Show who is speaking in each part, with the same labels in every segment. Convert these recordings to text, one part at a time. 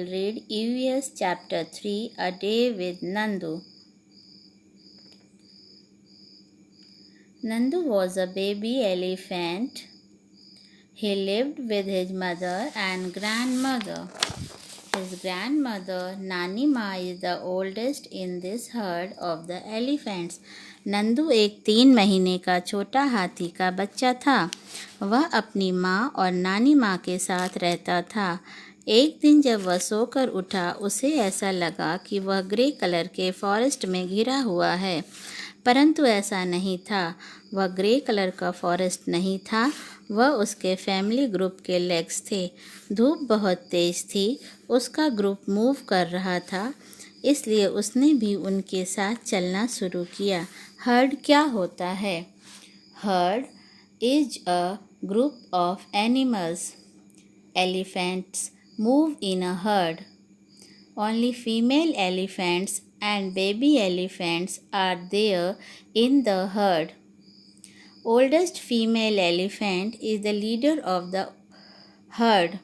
Speaker 1: Read EVS Chapter 3 A Day with Nandu. Nandu was a baby elephant. He lived with his mother and grandmother. His grandmother, Nani Ma, is the oldest in this herd of the elephants. Nandu एक 3 महीने का छोटा हाथी का बच्चा था। वह अपनी माँ और नानी माँ के साथ रहता था। एक दिन जब वह सोकर उठा, उसे ऐसा लगा कि वह ग्रे कलर के फॉरेस्ट में घिरा हुआ है, परंतु ऐसा नहीं था। वह ग्रे कलर का फॉरेस्ट नहीं था, वह उसके फैमिली ग्रुप के लेग्स थे। धूप बहुत तेज थी, उसका ग्रुप मूव कर रहा था, इसलिए उसने भी उनके साथ चलना शुरू किया। हर्ड क्या होता है? Heard is a group of animals. Elephants move in a herd. Only female elephants and baby elephants are there in the herd. Oldest female elephant is the leader of the herd.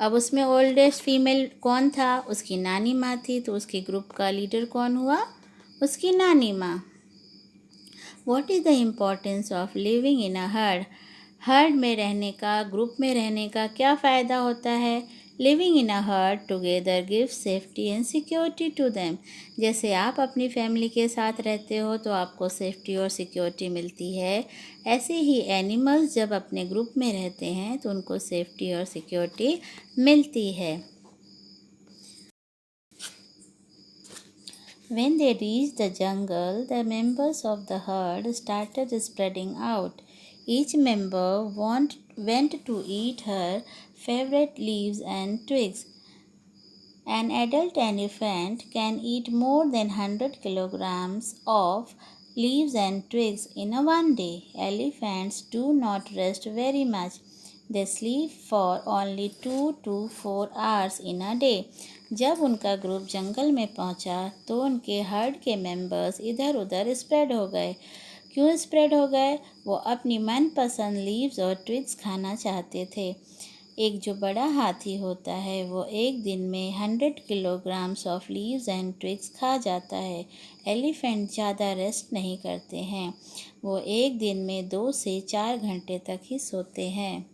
Speaker 1: अब उसमें oldest female कौन था? उसकी नानी माँ थी, तो उसके ग्रुप का लीडर कौन हुआ? उसकी नानी माँ। What is the importance of living in a herd? Heard में रहने का, ग्रुप में रहने का क्या फ़ायदा होता है? Living in a herd together gives safety and security to them. जैसे आप अपनी फैमिली के साथ रहते हो तो आपको सेफ्टी और सिक्योरिटी मिलती है, ऐसे ही एनिमल्स जब अपने ग्रुप में रहते हैं तो उनको सेफ्टी और सिक्योरिटी मिलती है. When they reached the jungle, the members of the herd started spreading out. Each member went to eat her favorite leaves and twigs. An adult elephant can eat more than 100 kilograms of leaves and twigs in a one day. Elephants do not rest very much. They sleep for only 2 to 4 hours in a day. जब उनका group जंगल में पहुंचा तो उनके heard के members इधर उधर spread हो गए. क्यों स्प्रेड हो गए? वो अपनी मनपसंद लीव्स और ट्विग्स खाना चाहते थे. एक जो बड़ा हाथी होता है वो एक दिन में 100 kilograms of leaves and twigs खा जाता है. एलिफेंट ज़्यादा रेस्ट नहीं करते हैं, वो एक दिन में 2 से 4 घंटे तक ही सोते हैं.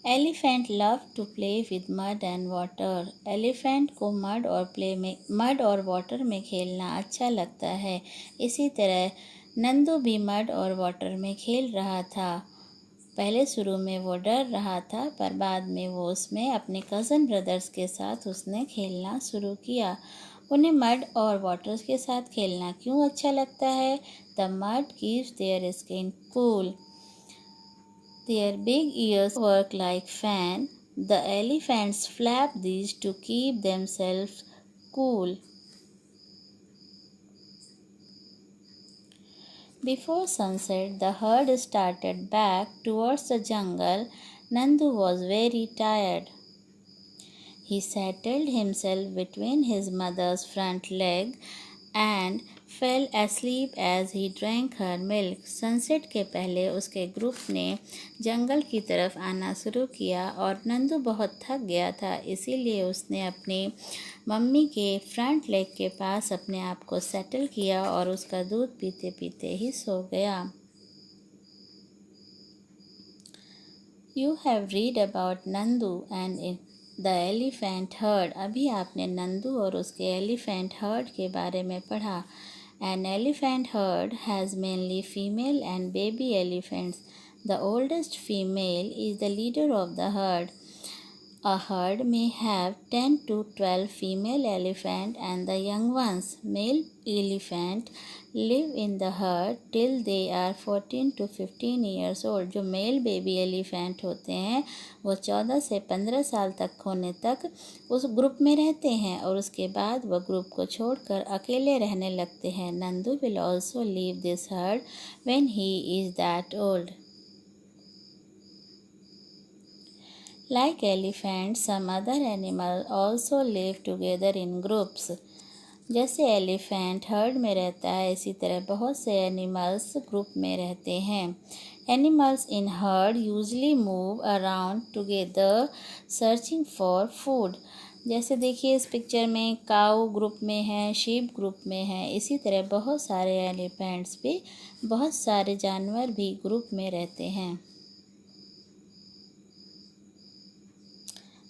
Speaker 1: Elephant love to play with mud and water. Elephant को मड और वाटर में खेलना अच्छा लगता है. इसी तरह नंदू भी मड और वाटर में खेल रहा था. पहले शुरू में वो डर रहा था, पर बाद में वो उसमें अपने कज़न ब्रदर्स के साथ उसने खेलना शुरू किया. उन्हें मड और वाटर के साथ खेलना क्यों अच्छा लगता है? The mud keeps their skin cool. Their big ears work like fan. The elephants flap these to keep themselves cool. Before sunset, the herd started back towards the jungle. Nandu was very tired. He settled himself between his mother's front leg and fell asleep as he drank her milk. Sunset के पहले उसके group ने जंगल की तरफ आना शुरू किया और नंदू बहुत थक गया था, इसीलिए उसने अपनी मम्मी के फ्रंट लेग के पास अपने आप को सेटल किया और उसका दूध पीते पीते ही सो गया. You have read about Nandu and the elephant heard. अभी आपने नंदू और उसके एलिफेंट हर्ड के बारे में पढ़ा. An elephant heard has mainly female and baby elephants. The oldest female is the leader of the heard. A herd may have 10 to 12 female elephant and the young ones. Male elephant live in the herd till they are 14 to 15 years old. जो male baby elephant होते हैं वो 14 से 15 साल तक होने तक उस ग्रुप में रहते हैं और उसके बाद वह ग्रुप को छोड़कर अकेले रहने लगते हैं. Nandu will also leave this herd when he is that old. Like elephants, some other animals also live together in groups. जैसे एलिफेंट हर्ड में रहता है, इसी तरह बहुत से एनिमल्स ग्रुप में रहते हैं। Animals in heard usually move around together searching for food. जैसे देखिए इस पिक्चर में काऊ ग्रुप में है, शीप ग्रुप में है, इसी तरह बहुत सारे एलिफेंट्स भी, बहुत सारे जानवर भी ग्रुप में रहते हैं।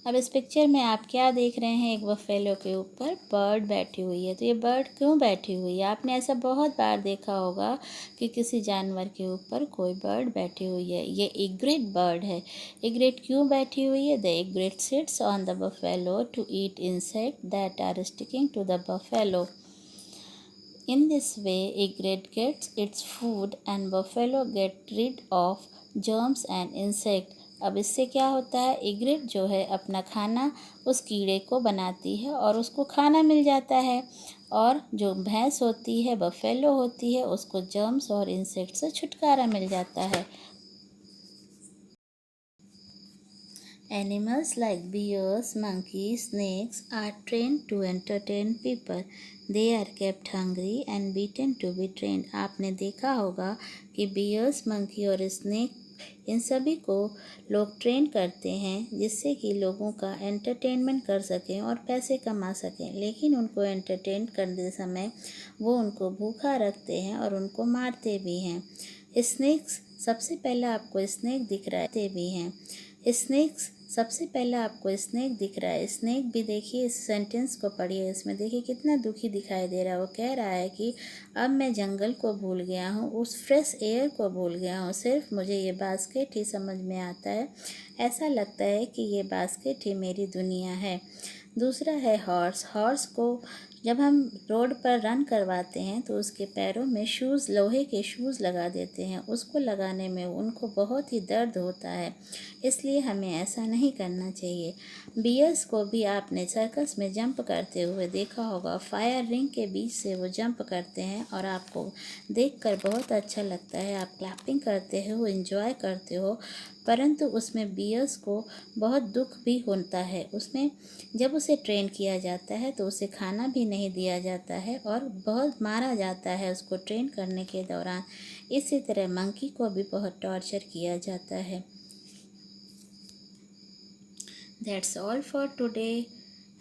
Speaker 1: अब इस पिक्चर में आप क्या देख रहे हैं, एक बफेलो के ऊपर बर्ड बैठी हुई है। तो ये बर्ड क्यों बैठी हुई है? आपने ऐसा बहुत बार देखा होगा कि किसी जानवर के ऊपर कोई बर्ड बैठी हुई है। ये इग्रेट बर्ड है। इग्रेट क्यों बैठी हुई है? The egret sits on the buffalo to eat insect that are sticking to the buffalo. In this way, egret gets its food and buffalo get rid of germs and insect. अब इससे क्या होता है, egret जो है अपना खाना उस कीड़े को बनाती है और उसको खाना मिल जाता है, और जो भैंस होती है, बफेलो होती है, उसको जर्म्स और इंसेक्ट से छुटकारा मिल जाता है। Animals like bears, monkeys, snakes are trained to entertain people. They are kept hungry and beaten to be trained. आपने देखा होगा कि बियर्स, मंकी और स्नेक, इन सभी को लोग ट्रेन करते हैं जिससे कि लोगों का एंटरटेनमेंट कर सकें और पैसे कमा सकें। लेकिन उनको एंटरटेन करते समय वो उनको भूखा रखते हैं और उनको मारते भी हैं। स्नेक्स सबसे पहला आपको स्नेक दिख रहा है भी हैं। स्नेक्स सबसे पहला आपको स्नेक दिख रहा है। स्नेक भी देखिए, इस सेंटेंस को पढ़िए, इसमें देखिए कितना दुखी दिखाई दे रहा है। वो कह रहा है कि अब मैं जंगल को भूल गया हूँ, उस फ्रेश एयर को भूल गया हूँ, सिर्फ मुझे ये बास्केट ही समझ में आता है। ऐसा लगता है कि ये बास्केट ही मेरी दुनिया है। दूसरा है हॉर्स। हॉर्स को जब हम रोड पर रन करवाते हैं तो उसके पैरों में शूज़, लोहे के शूज़ लगा देते हैं। उसको लगाने में उनको बहुत ही दर्द होता है, इसलिए हमें ऐसा नहीं करना चाहिए। बियर्स को भी आपने सर्कस में जंप करते हुए देखा होगा। फायर रिंग के बीच से वो जंप करते हैं और आपको देखकर बहुत अच्छा लगता है। आप क्लैपिंग करते हो, एंजॉय करते हो, परंतु उसमें बियर्स को बहुत दुख भी होता है। उसमें जब उसे ट्रेन किया जाता है तो उसे खाना भी नहीं दिया जाता है और बहुत मारा जाता है उसको ट्रेन करने के दौरान। इसी तरह मंकी को भी बहुत टॉर्चर किया जाता है। That's all for today.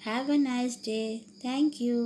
Speaker 1: Have a nice day. Thank you.